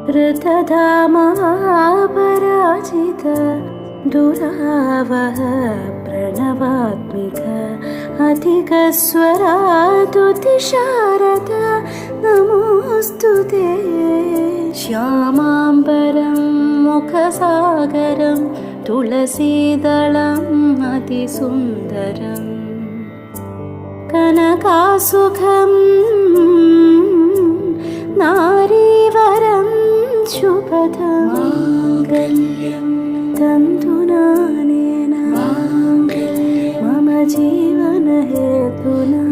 ऋतधामापराजित दुरावह प्रणवात्मिक अधिकस्वरातुतिशारद नमोऽस्तु ते। श्यामाम्बरं मुखसागरं तुलसीदलम् अतिसुन्दरम् कनकासुखं नारीवरं शुभदं माङ्गल्यं तन्तुनानेन मम जीवनहेतुना।